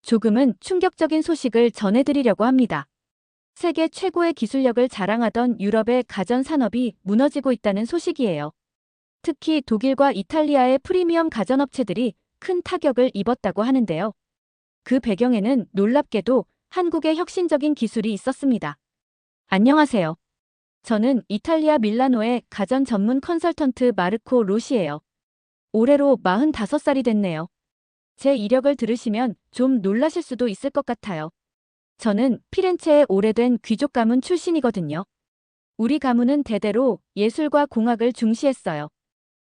조금은 충격적인 소식을 전해드리려고 합니다. 세계 최고의 기술력을 자랑하던 유럽의 가전 산업이 무너지고 있다는 소식이에요. 특히 독일과 이탈리아의 프리미엄 가전업체들이 큰 타격을 입었다고 하는데요. 그 배경에는 놀랍게도 한국의 혁신적인 기술이 있었습니다. 안녕하세요. 저는 이탈리아 밀라노의 가전 전문 컨설턴트 마르코 로시예요. 올해로 45살이 됐네요. 제 이력을 들으시면 좀 놀라실 수도 있을 것 같아요. 저는 피렌체의 오래된 귀족 가문 출신이거든요. 우리 가문은 대대로 예술과 공학을 중시했어요.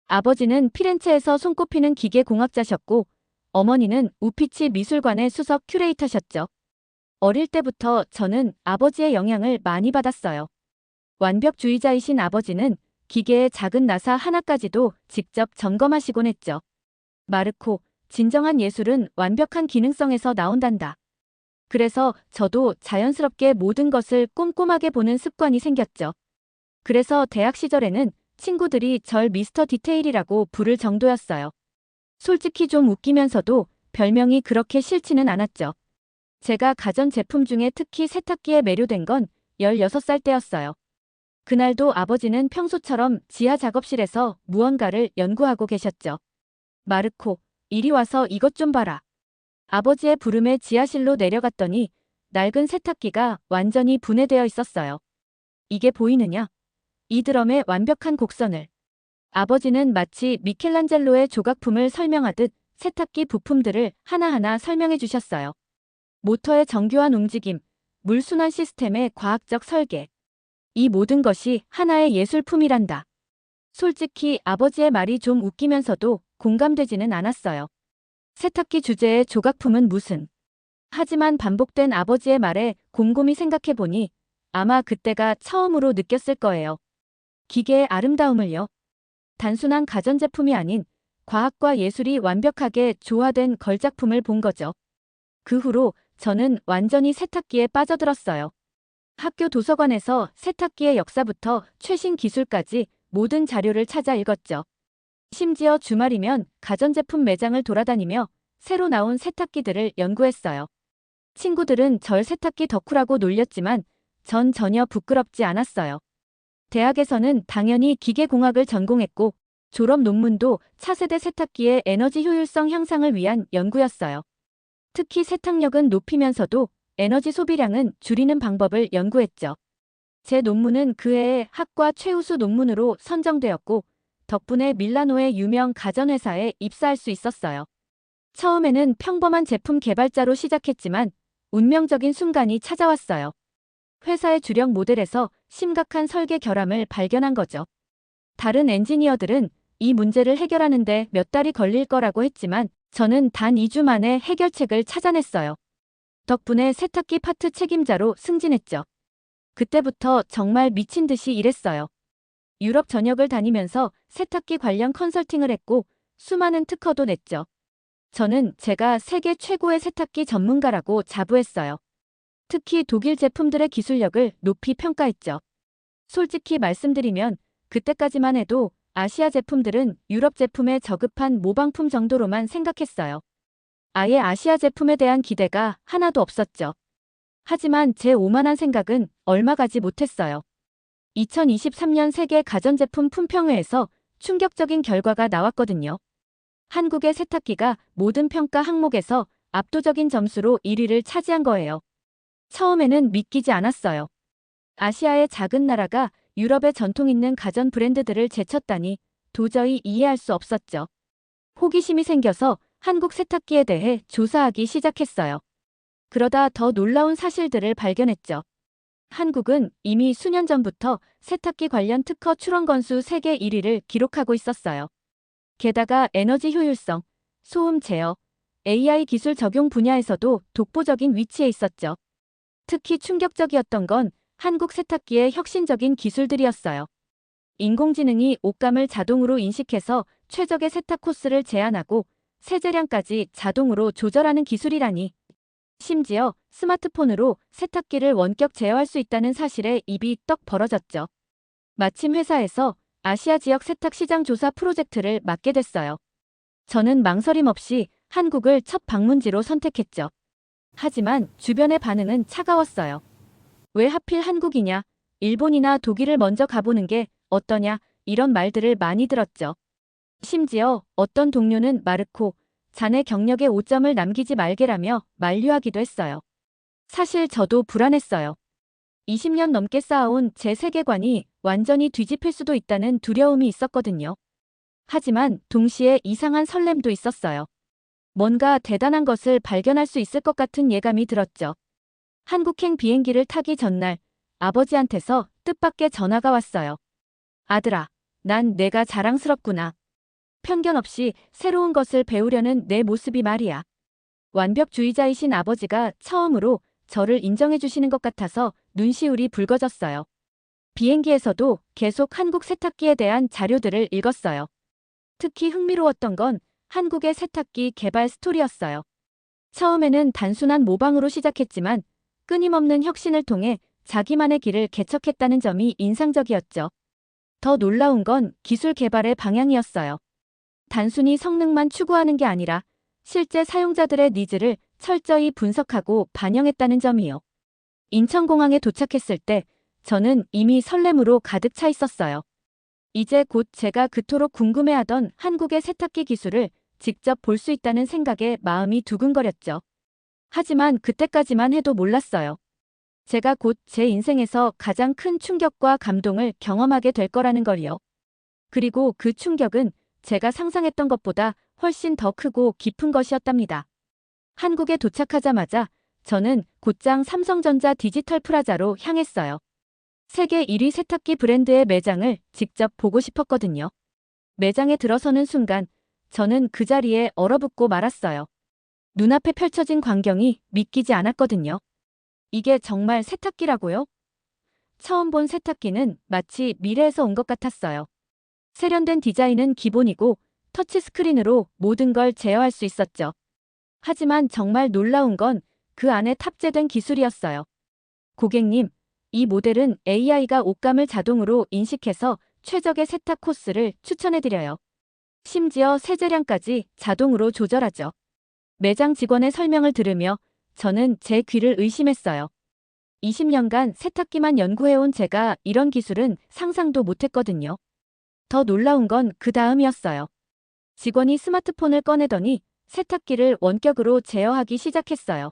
아버지는 피렌체에서 손꼽히는 기계공학자셨고, 어머니는 우피치 미술관의 수석 큐레이터셨죠. 어릴 때부터 저는 아버지의 영향을 많이 받았어요. 완벽주의자이신 아버지는 기계의 작은 나사 하나까지도 직접 점검하시곤 했죠. 마르코, 진정한 예술은 완벽한 기능성에서 나온단다. 그래서 저도 자연스럽게 모든 것을 꼼꼼하게 보는 습관이 생겼죠. 그래서 대학 시절에는 친구들이 절 미스터 디테일이라고 부를 정도였어요. 솔직히 좀 웃기면서도 별명이 그렇게 싫지는 않았죠. 제가 가전제품 중에 특히 세탁기에 매료된 건 16살 때였어요. 그날도 아버지는 평소처럼 지하 작업실에서 무언가를 연구하고 계셨죠. 마르코, 이리 와서 이것 좀 봐라. 아버지의 부름에 지하실로 내려갔더니 낡은 세탁기가 완전히 분해되어 있었어요. 이게 보이느냐? 이 드럼의 완벽한 곡선을. 아버지는 마치 미켈란젤로의 조각품을 설명하듯 세탁기 부품들을 하나하나 설명해 주셨어요. 모터의 정교한 움직임, 물 순환 시스템의 과학적 설계. 이 모든 것이 하나의 예술품이란다. 솔직히 아버지의 말이 좀 웃기면서도 공감되지는 않았어요. 세탁기 주제의 조각품은 무슨. 하지만 반복된 아버지의 말에 곰곰이 생각해보니 아마 그때가 처음으로 느꼈을 거예요. 기계의 아름다움을요. 단순한 가전제품이 아닌 과학과 예술이 완벽하게 조화된 걸작품을 본 거죠. 그 후로 저는 완전히 세탁기에 빠져들었어요. 학교 도서관에서 세탁기의 역사부터 최신 기술까지 모든 자료를 찾아 읽었죠. 심지어 주말이면 가전제품 매장을 돌아다니며 새로 나온 세탁기들을 연구했어요. 친구들은 절 세탁기 덕후라고 놀렸지만 전 전혀 부끄럽지 않았어요. 대학에서는 당연히 기계공학을 전공했고 졸업 논문도 차세대 세탁기의 에너지 효율성 향상을 위한 연구였어요. 특히 세탁력은 높이면서도 에너지 소비량은 줄이는 방법을 연구했죠. 제 논문은 그 해의 학과 최우수 논문으로 선정되었고 덕분에 밀라노의 유명 가전회사에 입사할 수 있었어요. 처음에는 평범한 제품 개발자로 시작했지만 운명적인 순간이 찾아왔어요. 회사의 주력 모델에서 심각한 설계 결함을 발견한 거죠. 다른 엔지니어들은 이 문제를 해결하는데 몇 달이 걸릴 거라고 했지만 저는 단 2주 만에 해결책을 찾아냈어요. 덕분에 세탁기 파트 책임자로 승진했죠. 그때부터 정말 미친 듯이 일했어요. 유럽 전역을 다니면서 세탁기 관련 컨설팅을 했고 수많은 특허도 냈죠. 저는 제가 세계 최고의 세탁기 전문가라고 자부했어요. 특히 독일 제품들의 기술력을 높이 평가했죠. 솔직히 말씀드리면 그때까지만 해도 아시아 제품들은 유럽 제품에 저급한 모방품 정도로만 생각했어요. 아예 아시아 제품에 대한 기대가 하나도 없었죠. 하지만 제 오만한 생각은 얼마 가지 못했어요. 2023년 세계 가전제품 품평회에서 충격적인 결과가 나왔거든요. 한국의 세탁기가 모든 평가 항목에서 압도적인 점수로 1위를 차지한 거예요. 처음에는 믿기지 않았어요. 아시아의 작은 나라가 유럽의 전통 있는 가전 브랜드들을 제쳤다니 도저히 이해할 수 없었죠. 호기심이 생겨서 한국 세탁기에 대해 조사하기 시작했어요. 그러다 더 놀라운 사실들을 발견했죠. 한국은 이미 수년 전부터 세탁기 관련 특허 출원 건수 세계 1위를 기록하고 있었어요. 게다가 에너지 효율성, 소음 제어, AI 기술 적용 분야에서도 독보적인 위치에 있었죠. 특히 충격적이었던 건 한국 세탁기의 혁신적인 기술들이었어요. 인공지능이 옷감을 자동으로 인식해서 최적의 세탁 코스를 제안하고 세제량까지 자동으로 조절하는 기술이라니. 심지어 스마트폰으로 세탁기를 원격 제어할 수 있다는 사실에 입이 떡 벌어졌죠. 마침 회사에서 아시아 지역 세탁 시장 조사 프로젝트를 맡게 됐어요. 저는 망설임 없이 한국을 첫 방문지로 선택했죠. 하지만 주변의 반응은 차가웠어요. 왜 하필 한국이냐? 일본이나 독일을 먼저 가보는 게 어떠냐? 이런 말들을 많이 들었죠. 심지어 어떤 동료는 마르코, 자네 경력에 오점을 남기지 말게라며 만류하기도 했어요. 사실 저도 불안했어요. 20년 넘게 쌓아온 제 세계관이 완전히 뒤집힐 수도 있다는 두려움이 있었거든요. 하지만 동시에 이상한 설렘도 있었어요. 뭔가 대단한 것을 발견할 수 있을 것 같은 예감이 들었죠. 한국행 비행기를 타기 전날 아버지한테서 뜻밖의 전화가 왔어요. 아들아, 난 내가 자랑스럽구나. 편견 없이 새로운 것을 배우려는 내 모습이 말이야. 완벽주의자이신 아버지가 처음으로 저를 인정해 주시는 것 같아서 눈시울이 붉어졌어요. 비행기에서도 계속 한국 세탁기에 대한 자료들을 읽었어요. 특히 흥미로웠던 건 한국의 세탁기 개발 스토리였어요. 처음에는 단순한 모방으로 시작했지만 끊임없는 혁신을 통해 자기만의 길을 개척했다는 점이 인상적이었죠. 더 놀라운 건 기술 개발의 방향이었어요. 단순히 성능만 추구하는 게 아니라 실제 사용자들의 니즈를 철저히 분석하고 반영했다는 점이요. 인천공항에 도착했을 때 저는 이미 설렘으로 가득 차 있었어요. 이제 곧 제가 그토록 궁금해하던 한국의 세탁기 기술을 직접 볼 수 있다는 생각에 마음이 두근거렸죠. 하지만 그때까지만 해도 몰랐어요. 제가 곧 제 인생에서 가장 큰 충격과 감동을 경험하게 될 거라는 걸요. 그리고 그 충격은 제가 상상했던 것보다 훨씬 더 크고 깊은 것이었답니다. 한국에 도착하자마자 저는 곧장 삼성전자 디지털 프라자로 향했어요. 세계 1위 세탁기 브랜드의 매장을 직접 보고 싶었거든요. 매장에 들어서는 순간 저는 그 자리에 얼어붙고 말았어요. 눈앞에 펼쳐진 광경이 믿기지 않았거든요. 이게 정말 세탁기라고요? 처음 본 세탁기는 마치 미래에서 온 것 같았어요. 세련된 디자인은 기본이고 터치스크린으로 모든 걸 제어할 수 있었죠. 하지만 정말 놀라운 건 그 안에 탑재된 기술이었어요. 고객님, 이 모델은 AI가 옷감을 자동으로 인식해서 최적의 세탁 코스를 추천해드려요. 심지어 세제량까지 자동으로 조절하죠. 매장 직원의 설명을 들으며 저는 제 귀를 의심했어요. 20년간 세탁기만 연구해온 제가 이런 기술은 상상도 못했거든요. 더 놀라운 건 그 다음이었어요. 직원이 스마트폰을 꺼내더니 세탁기를 원격으로 제어하기 시작했어요.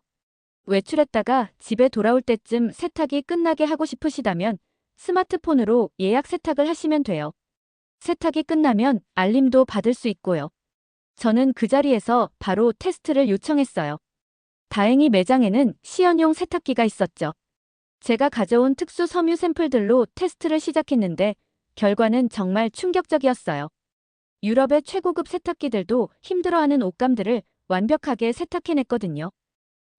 외출했다가 집에 돌아올 때쯤 세탁이 끝나게 하고 싶으시다면 스마트폰으로 예약 세탁을 하시면 돼요. 세탁이 끝나면 알림도 받을 수 있고요. 저는 그 자리에서 바로 테스트를 요청했어요. 다행히 매장에는 시연용 세탁기가 있었죠. 제가 가져온 특수 섬유 샘플들로 테스트를 시작했는데 결과는 정말 충격적이었어요. 유럽의 최고급 세탁기들도 힘들어하는 옷감들을 완벽하게 세탁해냈거든요.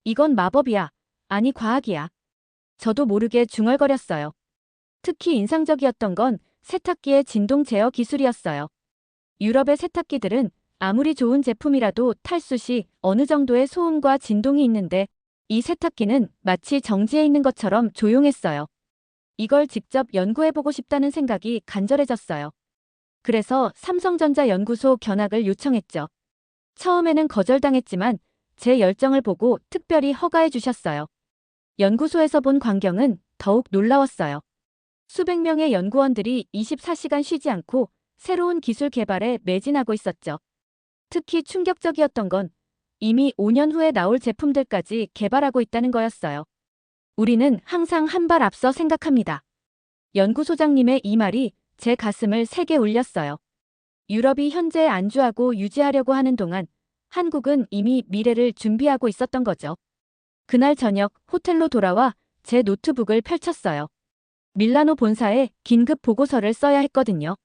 이건 마법이야. 아니 과학이야. 저도 모르게 중얼거렸어요. 특히 인상적이었던 건 세탁기의 진동 제어 기술이었어요. 유럽의 세탁기들은 아무리 좋은 제품이라도 탈수 시 어느 정도의 소음과 진동이 있는데 이 세탁기는 마치 정지해 있는 것처럼 조용했어요. 이걸 직접 연구해보고 싶다는 생각이 간절해졌어요. 그래서 삼성전자 연구소 견학을 요청했죠. 처음에는 거절당했지만 제 열정을 보고 특별히 허가해 주셨어요. 연구소에서 본 광경은 더욱 놀라웠어요. 수백 명의 연구원들이 24시간 쉬지 않고 새로운 기술 개발에 매진하고 있었죠. 특히 충격적이었던 건 이미 5년 후에 나올 제품들까지 개발하고 있다는 거였어요. 우리는 항상 한 발 앞서 생각합니다. 연구소장님의 이 말이 제 가슴을 세게 울렸어요. 유럽이 현재에 안주하고 유지하려고 하는 동안 한국은 이미 미래를 준비하고 있었던 거죠. 그날 저녁 호텔로 돌아와 제 노트북을 펼쳤어요. 밀라노 본사에 긴급 보고서를 써야 했거든요.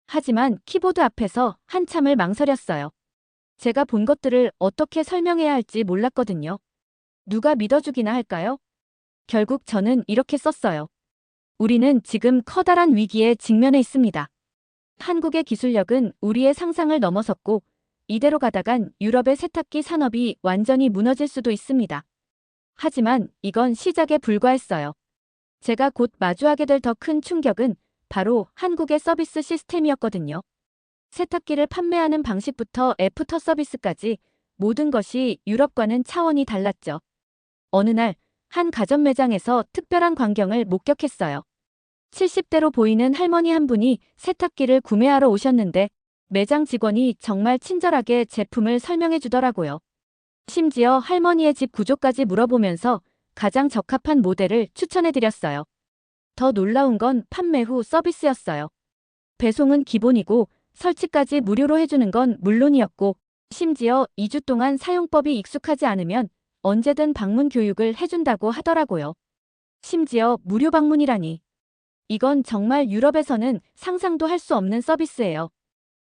하지만 키보드 앞에서 한참을 망설였어요. 제가 본 것들을 어떻게 설명해야 할지 몰랐거든요. 누가 믿어주기나 할까요? 결국 저는 이렇게 썼어요. 우리는 지금 커다란 위기에 직면해 있습니다. 한국의 기술력은 우리의 상상을 넘어섰고 이대로 가다간 유럽의 세탁기 산업이 완전히 무너질 수도 있습니다. 하지만 이건 시작에 불과했어요. 제가 곧 마주하게 될 더 큰 충격은 바로 한국의 서비스 시스템이었거든요. 세탁기를 판매하는 방식부터 애프터 서비스까지 모든 것이 유럽과는 차원이 달랐죠. 어느 날, 한 가전 매장에서 특별한 광경을 목격했어요. 70대로 보이는 할머니 한 분이 세탁기를 구매하러 오셨는데 매장 직원이 정말 친절하게 제품을 설명해 주더라고요. 심지어 할머니의 집 구조까지 물어보면서 가장 적합한 모델을 추천해 드렸어요. 더 놀라운 건 판매 후 서비스였어요. 배송은 기본이고 설치까지 무료로 해주는 건 물론이었고 심지어 2주 동안 사용법이 익숙하지 않으면 언제든 방문 교육을 해준다고 하더라고요. 심지어 무료 방문이라니. 이건 정말 유럽에서는 상상도 할 수 없는 서비스예요.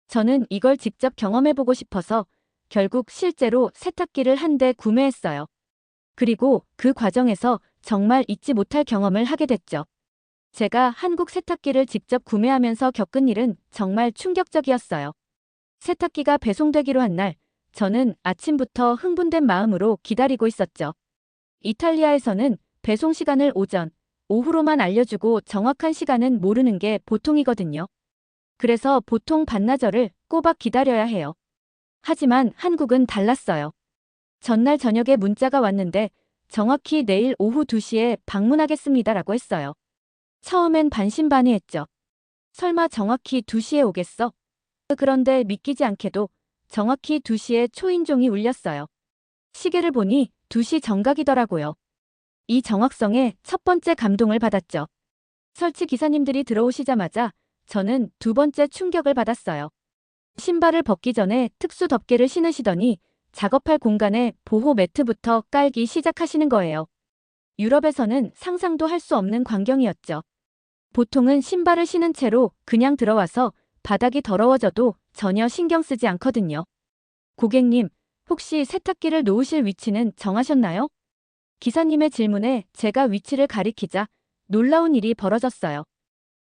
저는 이걸 직접 경험해보고 싶어서 결국 실제로 세탁기를 한 대 구매했어요. 그리고 그 과정에서 정말 잊지 못할 경험을 하게 됐죠. 제가 한국 세탁기를 직접 구매하면서 겪은 일은 정말 충격적이었어요. 세탁기가 배송되기로 한 날, 저는 아침부터 흥분된 마음으로 기다리고 있었죠. 이탈리아에서는 배송 시간을 오전, 오후로만 알려주고 정확한 시간은 모르는 게 보통이거든요. 그래서 보통 반나절을 꼬박 기다려야 해요. 하지만 한국은 달랐어요. 전날 저녁에 문자가 왔는데 정확히 내일 오후 2시에 방문하겠습니다라고 했어요. 처음엔 반신반의했죠. 설마 정확히 2시에 오겠어? 그런데 믿기지 않게도 정확히 2시에 초인종이 울렸어요. 시계를 보니 2시 정각이더라고요. 이 정확성에 첫 번째 감동을 받았죠. 설치 기사님들이 들어오시자마자 저는 두 번째 충격을 받았어요. 신발을 벗기 전에 특수 덮개를 신으시더니 작업할 공간에 보호 매트부터 깔기 시작하시는 거예요. 유럽에서는 상상도 할 수 없는 광경이었죠. 보통은 신발을 신은 채로 그냥 들어와서 바닥이 더러워져도 전혀 신경 쓰지 않거든요. 고객님, 혹시 세탁기를 놓으실 위치는 정하셨나요? 기사님의 질문에 제가 위치를 가리키자 놀라운 일이 벌어졌어요.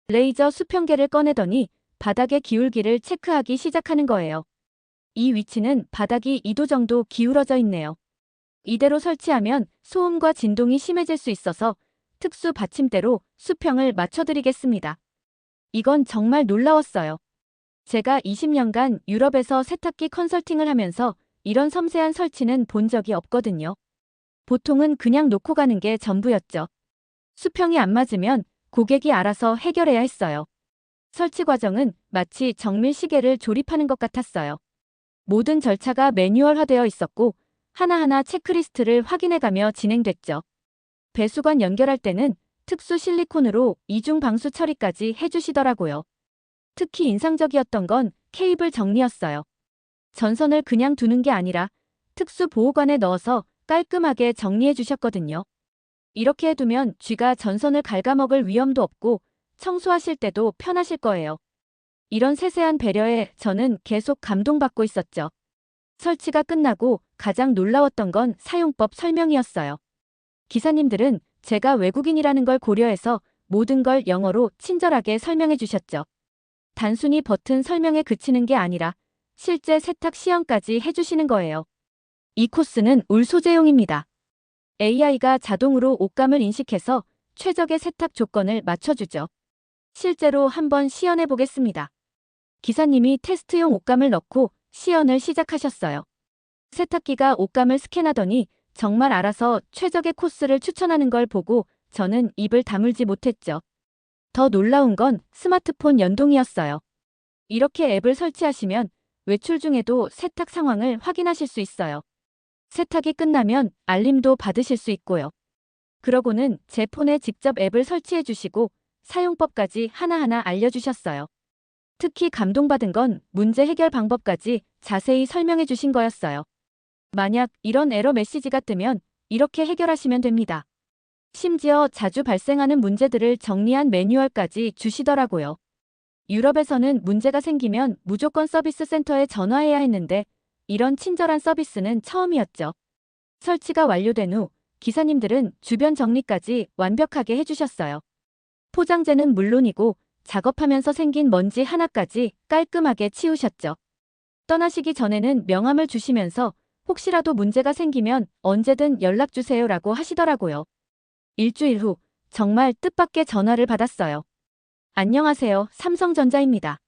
레이저 수평계를 꺼내더니 바닥의 기울기를 체크하기 시작하는 거예요. 이 위치는 바닥이 2도 정도 기울어져 있네요. 이대로 설치하면 소음과 진동이 심해질 수 있어서 특수 받침대로 수평을 맞춰드리겠습니다. 이건 정말 놀라웠어요. 제가 20년간 유럽에서 세탁기 컨설팅을 하면서 이런 섬세한 설치는 본 적이 없거든요. 보통은 그냥 놓고 가는 게 전부였죠. 수평이 안 맞으면 고객이 알아서 해결해야 했어요. 설치 과정은 마치 정밀 시계를 조립하는 것 같았어요. 모든 절차가 매뉴얼화되어 있었고 하나하나 체크리스트를 확인해가며 진행됐죠. 배수관 연결할 때는 특수 실리콘으로 이중 방수 처리까지 해주시더라고요. 특히 인상적이었던 건 케이블 정리였어요. 전선을 그냥 두는 게 아니라 특수 보호관에 넣어서 깔끔하게 정리해 주셨거든요. 이렇게 해두면 쥐가 전선을 갉아먹을 위험도 없고 청소하실 때도 편하실 거예요. 이런 세세한 배려에 저는 계속 감동받고 있었죠. 설치가 끝나고 가장 놀라웠던 건 사용법 설명이었어요. 기사님들은 제가 외국인이라는 걸 고려해서 모든 걸 영어로 친절하게 설명해 주셨죠. 단순히 버튼 설명에 그치는 게 아니라 실제 세탁 시연까지 해주시는 거예요. 이 코스는 울 소재용입니다. AI가 자동으로 옷감을 인식해서 최적의 세탁 조건을 맞춰주죠. 실제로 한번 시연해 보겠습니다. 기사님이 테스트용 옷감을 넣고 시연을 시작하셨어요. 세탁기가 옷감을 스캔하더니 정말 알아서 최적의 코스를 추천하는 걸 보고 저는 입을 다물지 못했죠. 더 놀라운 건 스마트폰 연동이었어요. 이렇게 앱을 설치하시면 외출 중에도 세탁 상황을 확인하실 수 있어요. 세탁이 끝나면 알림도 받으실 수 있고요. 그러고는 제 폰에 직접 앱을 설치해 주시고 사용법까지 하나하나 알려주셨어요. 특히 감동받은 건 문제 해결 방법까지 자세히 설명해 주신 거였어요. 만약 이런 에러 메시지가 뜨면 이렇게 해결하시면 됩니다. 심지어 자주 발생하는 문제들을 정리한 매뉴얼까지 주시더라고요. 유럽에서는 문제가 생기면 무조건 서비스 센터에 전화해야 했는데 이런 친절한 서비스는 처음이었죠. 설치가 완료된 후 기사님들은 주변 정리까지 완벽하게 해주셨어요. 포장재는 물론이고 작업하면서 생긴 먼지 하나까지 깔끔하게 치우셨죠. 떠나시기 전에는 명함을 주시면서 혹시라도 문제가 생기면 언제든 연락주세요라고 하시더라고요. 일주일 후 정말 뜻밖의 전화를 받았어요. 안녕하세요. 삼성전자입니다.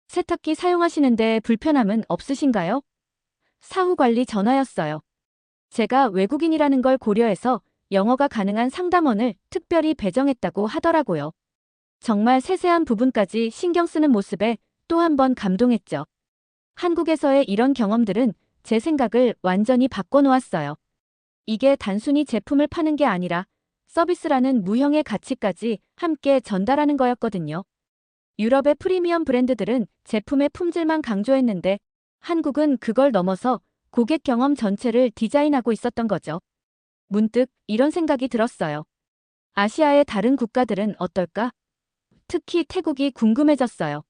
세탁기 사용하시는데 불편함은 없으신가요? 사후 관리 전화였어요. 제가 외국인이라는 걸 고려해서 영어가 가능한 상담원을 특별히 배정했다고 하더라고요. 정말 세세한 부분까지 신경 쓰는 모습에 또 한 번 감동했죠. 한국에서의 이런 경험들은 제 생각을 완전히 바꿔놓았어요. 이게 단순히 제품을 파는 게 아니라 서비스라는 무형의 가치까지 함께 전달하는 거였거든요. 유럽의 프리미엄 브랜드들은 제품의 품질만 강조했는데 한국은 그걸 넘어서 고객 경험 전체를 디자인하고 있었던 거죠. 문득 이런 생각이 들었어요. 아시아의 다른 국가들은 어떨까? 특히 태국이 궁금해졌어요.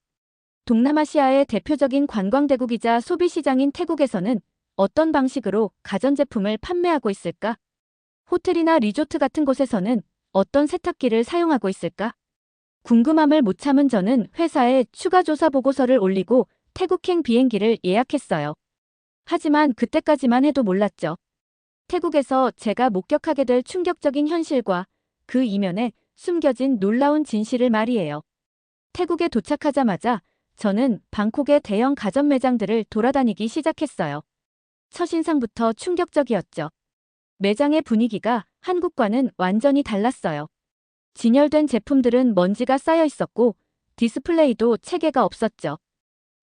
동남아시아의 대표적인 관광대국이자 소비시장인 태국에서는 어떤 방식으로 가전제품을 판매하고 있을까? 호텔이나 리조트 같은 곳에서는 어떤 세탁기를 사용하고 있을까? 궁금함을 못 참은 저는 회사에 추가 조사 보고서를 올리고 태국행 비행기를 예약했어요. 하지만 그때까지만 해도 몰랐죠. 태국에서 제가 목격하게 될 충격적인 현실과 그 이면에 숨겨진 놀라운 진실을 말이에요. 태국에 도착하자마자 저는 방콕의 대형 가전 매장들을 돌아다니기 시작했어요. 첫인상부터 충격적이었죠. 매장의 분위기가 한국과는 완전히 달랐어요. 진열된 제품들은 먼지가 쌓여 있었고 디스플레이도 체계가 없었죠.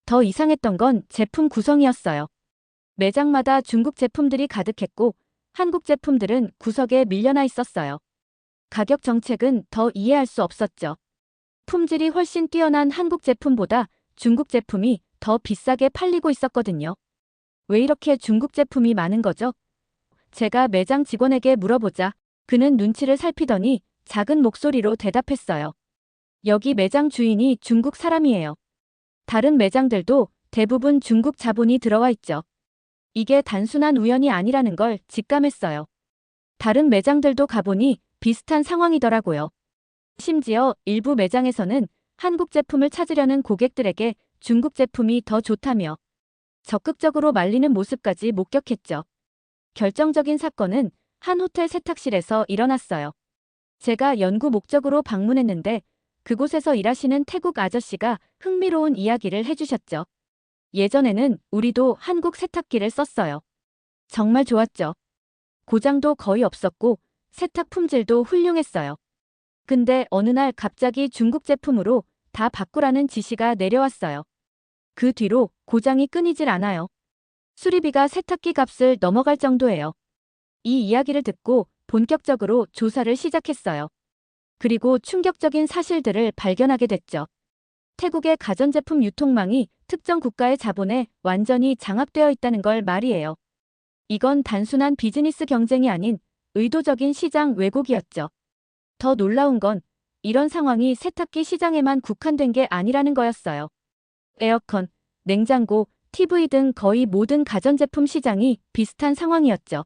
더 이상했던 건 제품 구성이었어요. 매장마다 중국 제품들이 가득했고 한국 제품들은 구석에 밀려나 있었어요. 가격 정책은 더 이해할 수 없었죠. 품질이 훨씬 뛰어난 한국 제품보다 중국 제품이 더 비싸게 팔리고 있었거든요. 왜 이렇게 중국 제품이 많은 거죠? 제가 매장 직원에게 물어보자 그는 눈치를 살피더니 작은 목소리로 대답했어요. 여기 매장 주인이 중국 사람이에요. 다른 매장들도 대부분 중국 자본이 들어와 있죠. 이게 단순한 우연이 아니라는 걸 직감했어요. 다른 매장들도 가보니 비슷한 상황이더라고요. 심지어 일부 매장에서는 한국 제품을 찾으려는 고객들에게 중국 제품이 더 좋다며 적극적으로 말리는 모습까지 목격했죠. 결정적인 사건은 한 호텔 세탁실에서 일어났어요. 제가 연구 목적으로 방문했는데 그곳에서 일하시는 태국 아저씨가 흥미로운 이야기를 해주셨죠. 예전에는 우리도 한국 세탁기를 썼어요. 정말 좋았죠. 고장도 거의 없었고 세탁 품질도 훌륭했어요. 근데 어느 날 갑자기 중국 제품으로 다 바꾸라는 지시가 내려왔어요. 그 뒤로 고장이 끊이질 않아요. 수리비가 세탁기 값을 넘어갈 정도예요. 이 이야기를 듣고 본격적으로 조사를 시작했어요. 그리고 충격적인 사실들을 발견하게 됐죠. 태국의 가전제품 유통망이 특정 국가의 자본에 완전히 장악되어 있다는 걸 말이에요. 이건 단순한 비즈니스 경쟁이 아닌 의도적인 시장 왜곡이었죠. 더 놀라운 건 이런 상황이 세탁기 시장에만 국한된 게 아니라는 거였어요. 에어컨, 냉장고, TV 등 거의 모든 가전제품 시장이 비슷한 상황이었죠.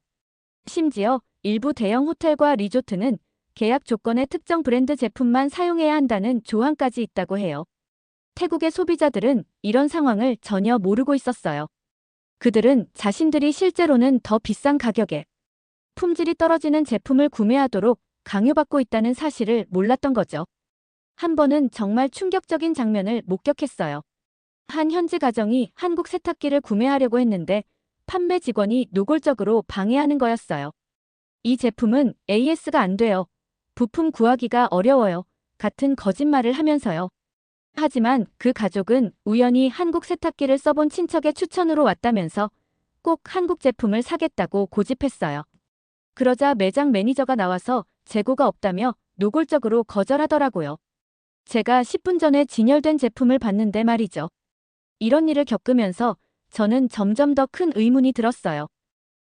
심지어 일부 대형 호텔과 리조트는 계약 조건의 특정 브랜드 제품만 사용해야 한다는 조항까지 있다고 해요. 태국의 소비자들은 이런 상황을 전혀 모르고 있었어요. 그들은 자신들이 실제로는 더 비싼 가격에 품질이 떨어지는 제품을 구매하도록 강요받고 있다는 사실을 몰랐던 거죠. 한 번은 정말 충격적인 장면을 목격했어요. 한 현지 가정이 한국 세탁기를 구매하려고 했는데 판매 직원이 노골적으로 방해하는 거였어요. 이 제품은 AS가 안 돼요. 부품 구하기가 어려워요. 같은 거짓말을 하면서요. 하지만 그 가족은 우연히 한국 세탁기를 써본 친척의 추천으로 왔다면서 꼭 한국 제품을 사겠다고 고집했어요. 그러자 매장 매니저가 나와서 재고가 없다며 노골적으로 거절하더라고요. 제가 10분 전에 진열된 제품을 봤는데 말이죠. 이런 일을 겪으면서 저는 점점 더 큰 의문이 들었어요.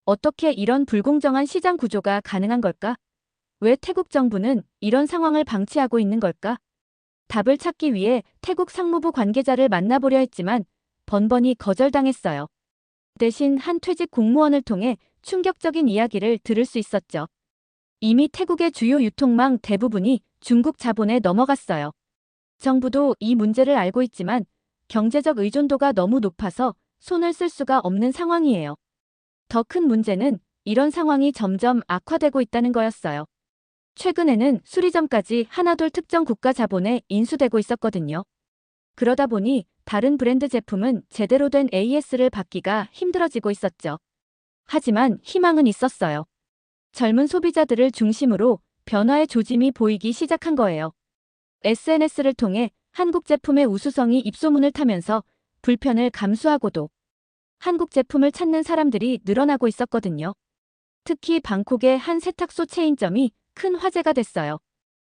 어떻게 이런 불공정한 시장 구조가 가능한 걸까? 왜 태국 정부는 이런 상황을 방치하고 있는 걸까? 답을 찾기 위해 태국 상무부 관계자를 만나보려 했지만 번번이 거절당했어요. 대신 한 퇴직 공무원을 통해 충격적인 이야기를 들을 수 있었죠. 이미 태국의 주요 유통망 대부분이 중국 자본에 넘어갔어요. 정부도 이 문제를 알고 있지만 경제적 의존도가 너무 높아서 손을 쓸 수가 없는 상황이에요. 더 큰 문제는 이런 상황이 점점 악화되고 있다는 거였어요. 최근에는 수리점까지 하나둘 특정 국가 자본에 인수되고 있었거든요. 그러다 보니 다른 브랜드 제품은 제대로 된 AS를 받기가 힘들어지고 있었죠. 하지만 희망은 있었어요. 젊은 소비자들을 중심으로 변화의 조짐이 보이기 시작한 거예요. SNS를 통해 한국 제품의 우수성이 입소문을 타면서 불편을 감수하고도 한국 제품을 찾는 사람들이 늘어나고 있었거든요. 특히 방콕의 한 세탁소 체인점이 큰 화제가 됐어요.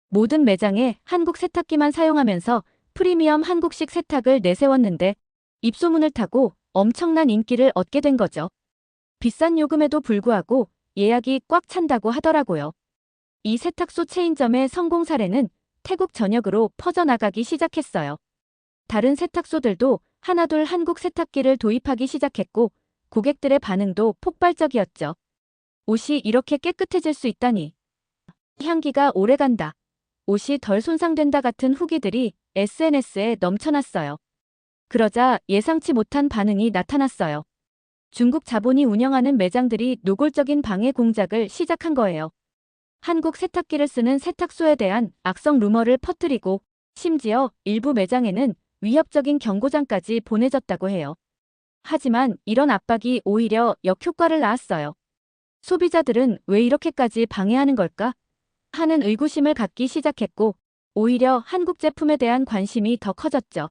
모든 매장에 한국 세탁기만 사용하면서 프리미엄 한국식 세탁을 내세웠는데 입소문을 타고 엄청난 인기를 얻게 된 거죠. 비싼 요금에도 불구하고 예약이 꽉 찬다고 하더라고요. 이 세탁소 체인점의 성공 사례는 태국 전역으로 퍼져나가기 시작했어요. 다른 세탁소들도 하나둘 한국 세탁기를 도입하기 시작했고 고객들의 반응도 폭발적이었죠. 옷이 이렇게 깨끗해질 수 있다니. 향기가 오래간다. 옷이 덜 손상된다 같은 후기들이 SNS에 넘쳐났어요. 그러자 예상치 못한 반응이 나타났어요. 중국 자본이 운영하는 매장들이 노골적인 방해 공작을 시작한 거예요. 한국 세탁기를 쓰는 세탁소에 대한 악성 루머를 퍼뜨리고 심지어 일부 매장에는 위협적인 경고장까지 보내졌다고 해요. 하지만 이런 압박이 오히려 역효과를 낳았어요. 소비자들은 왜 이렇게까지 방해하는 걸까? 하는 의구심을 갖기 시작했고 오히려 한국 제품에 대한 관심이 더 커졌죠.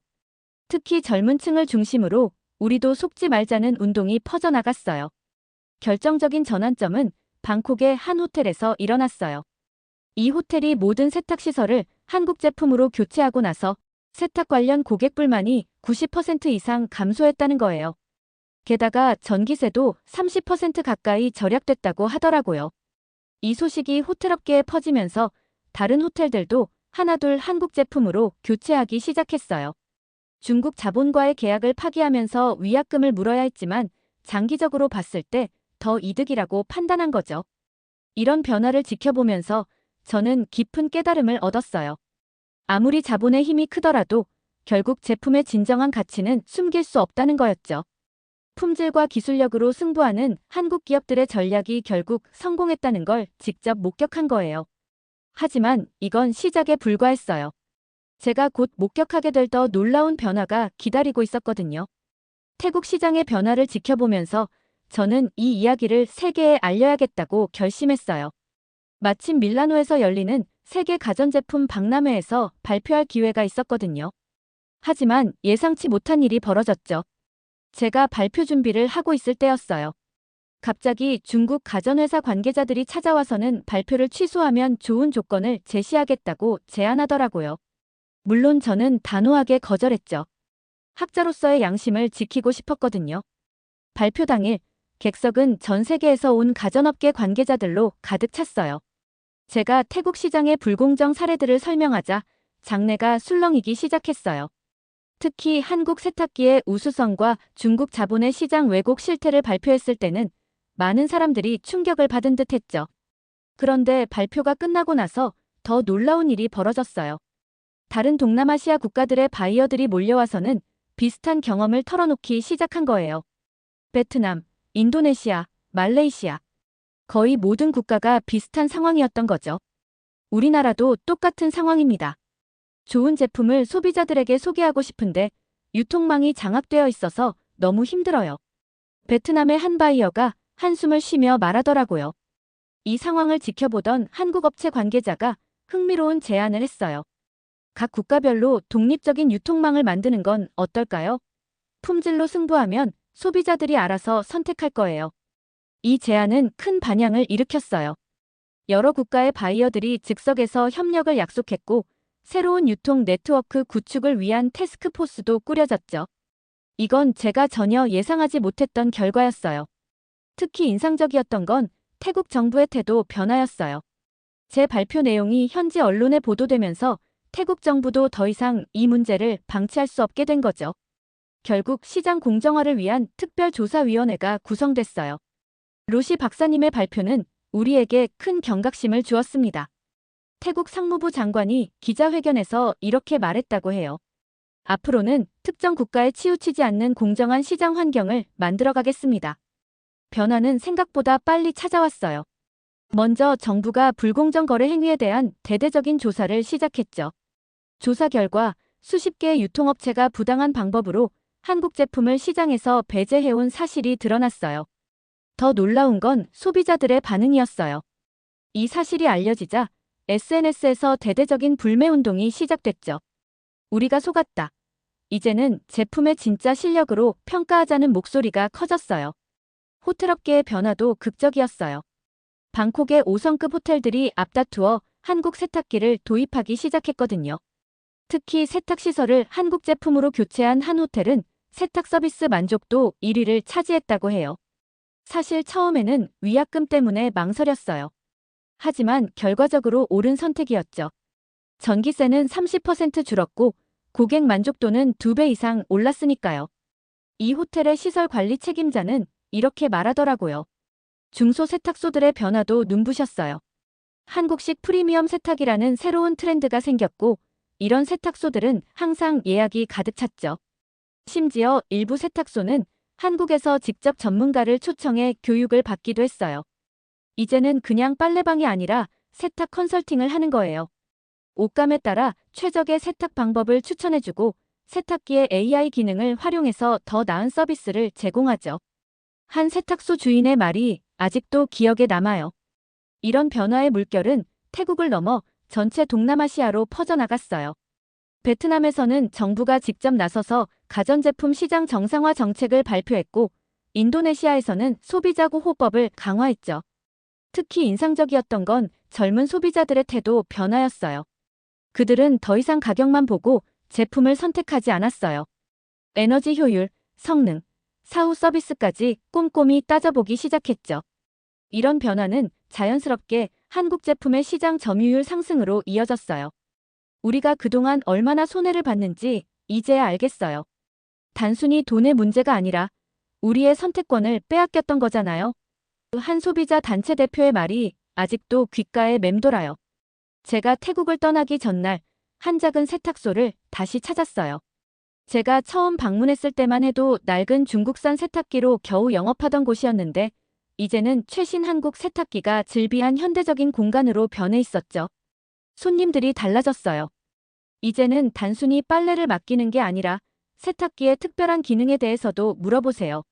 특히 젊은 층을 중심으로 우리도 속지 말자는 운동이 퍼져나갔어요. 결정적인 전환점은 방콕의 한 호텔에서 일어났어요. 이 호텔이 모든 세탁시설을 한국 제품으로 교체하고 나서 세탁 관련 고객 불만이 90% 이상 감소했다는 거예요. 게다가 전기세도 30% 가까이 절약됐다고 하더라고요. 이 소식이 호텔업계에 퍼지면서 다른 호텔들도 하나둘 한국 제품으로 교체하기 시작했어요. 중국 자본과의 계약을 파기하면서 위약금을 물어야 했지만 장기적으로 봤을 때 더 이득이라고 판단한 거죠. 이런 변화를 지켜보면서 저는 깊은 깨달음을 얻었어요. 아무리 자본의 힘이 크더라도 결국 제품의 진정한 가치는 숨길 수 없다는 거였죠. 품질과 기술력으로 승부하는 한국 기업들의 전략이 결국 성공했다는 걸 직접 목격한 거예요. 하지만 이건 시작에 불과했어요. 제가 곧 목격하게 될 더 놀라운 변화가 기다리고 있었거든요. 태국 시장의 변화를 지켜보면서 저는 이 이야기를 세계에 알려야겠다고 결심했어요. 마침 밀라노에서 열리는 세계 가전제품 박람회에서 발표할 기회가 있었거든요. 하지만 예상치 못한 일이 벌어졌죠. 제가 발표 준비를 하고 있을 때였어요. 갑자기 중국 가전회사 관계자들이 찾아와서는 발표를 취소하면 좋은 조건을 제시하겠다고 제안하더라고요. 물론 저는 단호하게 거절했죠. 학자로서의 양심을 지키고 싶었거든요. 발표 당일, 객석은 전 세계에서 온 가전업계 관계자들로 가득 찼어요. 제가 태국 시장의 불공정 사례들을 설명하자 장내가 술렁이기 시작했어요. 특히 한국 세탁기의 우수성과 중국 자본의 시장 왜곡 실태를 발표했을 때는 많은 사람들이 충격을 받은 듯 했죠. 그런데 발표가 끝나고 나서 더 놀라운 일이 벌어졌어요. 다른 동남아시아 국가들의 바이어들이 몰려와서는 비슷한 경험을 털어놓기 시작한 거예요. 베트남, 인도네시아, 말레이시아. 거의 모든 국가가 비슷한 상황이었던 거죠. 우리나라도 똑같은 상황입니다. 좋은 제품을 소비자들에게 소개하고 싶은데 유통망이 장악되어 있어서 너무 힘들어요. 베트남의 한 바이어가 한숨을 쉬며 말하더라고요. 이 상황을 지켜보던 한국 업체 관계자가 흥미로운 제안을 했어요. 각 국가별로 독립적인 유통망을 만드는 건 어떨까요? 품질로 승부하면 소비자들이 알아서 선택할 거예요. 이 제안은 큰 반향을 일으켰어요. 여러 국가의 바이어들이 즉석에서 협력을 약속했고 새로운 유통 네트워크 구축을 위한 태스크포스도 꾸려졌죠. 이건 제가 전혀 예상하지 못했던 결과였어요. 특히 인상적이었던 건 태국 정부의 태도 변화였어요. 제 발표 내용이 현지 언론에 보도되면서 태국 정부도 더 이상 이 문제를 방치할 수 없게 된 거죠. 결국 시장 공정화를 위한 특별조사위원회가 구성됐어요. 로시 박사님의 발표는 우리에게 큰 경각심을 주었습니다. 태국 상무부 장관이 기자회견에서 이렇게 말했다고 해요. 앞으로는 특정 국가에 치우치지 않는 공정한 시장 환경을 만들어가겠습니다. 변화는 생각보다 빨리 찾아왔어요. 먼저 정부가 불공정 거래 행위에 대한 대대적인 조사를 시작했죠. 조사 결과 수십 개의 유통업체가 부당한 방법으로 한국 제품을 시장에서 배제해온 사실이 드러났어요. 더 놀라운 건 소비자들의 반응이었어요. 이 사실이 알려지자 SNS에서 대대적인 불매운동이 시작됐죠. 우리가 속았다. 이제는 제품의 진짜 실력으로 평가하자는 목소리가 커졌어요. 호텔업계의 변화도 극적이었어요. 방콕의 5성급 호텔들이 앞다투어 한국 세탁기를 도입하기 시작했거든요. 특히 세탁시설을 한국 제품으로 교체한 한 호텔은 세탁 서비스 만족도 1위를 차지했다고 해요. 사실 처음에는 위약금 때문에 망설였어요. 하지만 결과적으로 옳은 선택이었죠. 전기세는 30% 줄었고 고객 만족도는 2배 이상 올랐으니까요. 이 호텔의 시설 관리 책임자는 이렇게 말하더라고요. 중소세탁소들의 변화도 눈부셨어요. 한국식 프리미엄 세탁이라는 새로운 트렌드가 생겼고 이런 세탁소들은 항상 예약이 가득 찼죠. 심지어 일부 세탁소는 한국에서 직접 전문가를 초청해 교육을 받기도 했어요. 이제는 그냥 빨래방이 아니라 세탁 컨설팅을 하는 거예요. 옷감에 따라 최적의 세탁 방법을 추천해주고 세탁기의 AI 기능을 활용해서 더 나은 서비스를 제공하죠. 한 세탁소 주인의 말이 아직도 기억에 남아요. 이런 변화의 물결은 태국을 넘어 전체 동남아시아로 퍼져나갔어요. 베트남에서는 정부가 직접 나서서 가전제품 시장 정상화 정책을 발표했고 인도네시아에서는 소비자 보호법을 강화했죠. 특히 인상적이었던 건 젊은 소비자들의 태도 변화였어요. 그들은 더 이상 가격만 보고 제품을 선택하지 않았어요. 에너지 효율, 성능, 사후 서비스까지 꼼꼼히 따져보기 시작했죠. 이런 변화는 자연스럽게 한국 제품의 시장 점유율 상승으로 이어졌어요. 우리가 그동안 얼마나 손해를 봤는지 이제야 알겠어요. 단순히 돈의 문제가 아니라 우리의 선택권을 빼앗겼던 거잖아요. 한 소비자 단체 대표의 말이 아직도 귓가에 맴돌아요. 제가 태국을 떠나기 전날 한 작은 세탁소를 다시 찾았어요. 제가 처음 방문했을 때만 해도 낡은 중국산 세탁기로 겨우 영업하던 곳이었는데 이제는 최신 한국 세탁기가 즐비한 현대적인 공간으로 변해 있었죠. 손님들이 달라졌어요. 이제는 단순히 빨래를 맡기는 게 아니라 세탁기의 특별한 기능에 대해서도 물어보세요.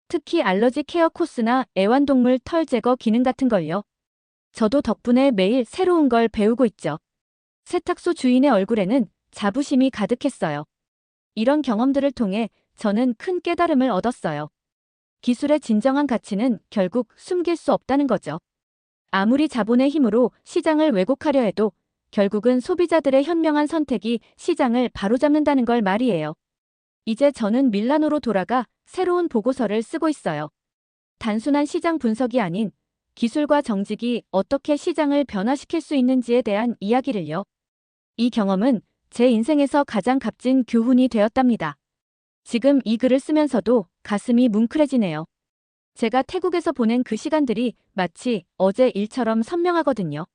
특히 알러지 케어 코스나 애완동물 털 제거 기능 같은 걸요. 저도 덕분에 매일 새로운 걸 배우고 있죠. 세탁소 주인의 얼굴에는 자부심이 가득했어요. 이런 경험들을 통해 저는 큰 깨달음을 얻었어요. 기술의 진정한 가치는 결국 숨길 수 없다는 거죠. 아무리 자본의 힘으로 시장을 왜곡하려 해도 결국은 소비자들의 현명한 선택이 시장을 바로잡는다는 걸 말이에요. 이제 저는 밀라노로 돌아가 새로운 보고서를 쓰고 있어요. 단순한 시장 분석이 아닌 기술과 정직이 어떻게 시장을 변화시킬 수 있는지에 대한 이야기를요. 이 경험은 제 인생에서 가장 값진 교훈이 되었답니다. 지금 이 글을 쓰면서도 가슴이 뭉클해지네요. 제가 태국에서 보낸 그 시간들이 마치 어제 일처럼 선명하거든요.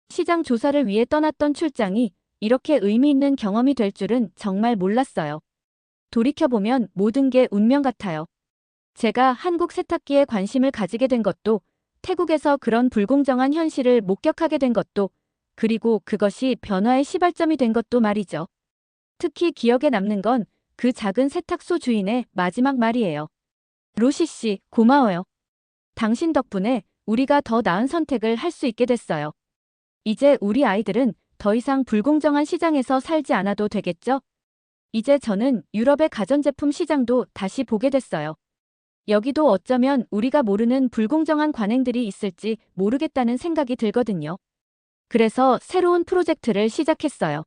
시장 조사를 위해 떠났던 출장이 이렇게 의미 있는 경험이 될 줄은 정말 몰랐어요. 돌이켜보면 모든 게 운명 같아요. 제가 한국 세탁기에 관심을 가지게 된 것도, 태국에서 그런 불공정한 현실을 목격하게 된 것도, 그리고 그것이 변화의 시발점이 된 것도 말이죠. 특히 기억에 남는 건 그 작은 세탁소 주인의 마지막 말이에요. 로시 씨, 고마워요. 당신 덕분에 우리가 더 나은 선택을 할 수 있게 됐어요. 이제 우리 아이들은 더 이상 불공정한 시장에서 살지 않아도 되겠죠? 이제 저는 유럽의 가전제품 시장도 다시 보게 됐어요. 여기도 어쩌면 우리가 모르는 불공정한 관행들이 있을지 모르겠다는 생각이 들거든요. 그래서 새로운 프로젝트를 시작했어요.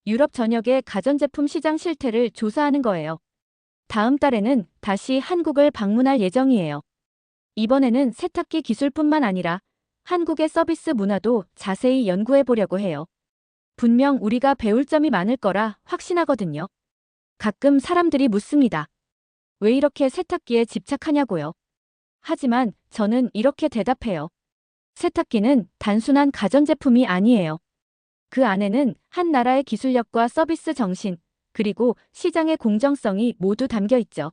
유럽 전역의 가전제품 시장 실태를 조사하는 거예요. 다음 달에는 다시 한국을 방문할 예정이에요. 이번에는 세탁기 기술뿐만 아니라 한국의 서비스 문화도 자세히 연구해 보려고 해요. 분명 우리가 배울 점이 많을 거라 확신하거든요. 가끔 사람들이 묻습니다. 왜 이렇게 세탁기에 집착하냐고요. 하지만 저는 이렇게 대답해요. 세탁기는 단순한 가전제품이 아니에요. 그 안에는 한 나라의 기술력과 서비스 정신, 그리고 시장의 공정성이 모두 담겨 있죠.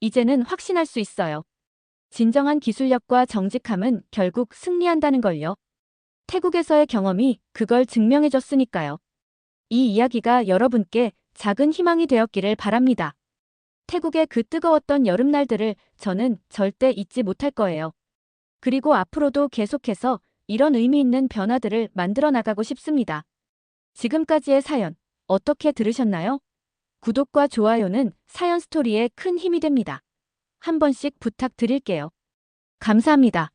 이제는 확신할 수 있어요. 진정한 기술력과 정직함은 결국 승리한다는 걸요. 태국에서의 경험이 그걸 증명해줬으니까요. 이 이야기가 여러분께 작은 희망이 되었기를 바랍니다. 태국의 그 뜨거웠던 여름날들을 저는 절대 잊지 못할 거예요. 그리고 앞으로도 계속해서 이런 의미 있는 변화들을 만들어 나가고 싶습니다. 지금까지의 사연 어떻게 들으셨나요? 구독과 좋아요는 사연 스토리에 큰 힘이 됩니다. 한 번씩 부탁드릴게요. 감사합니다.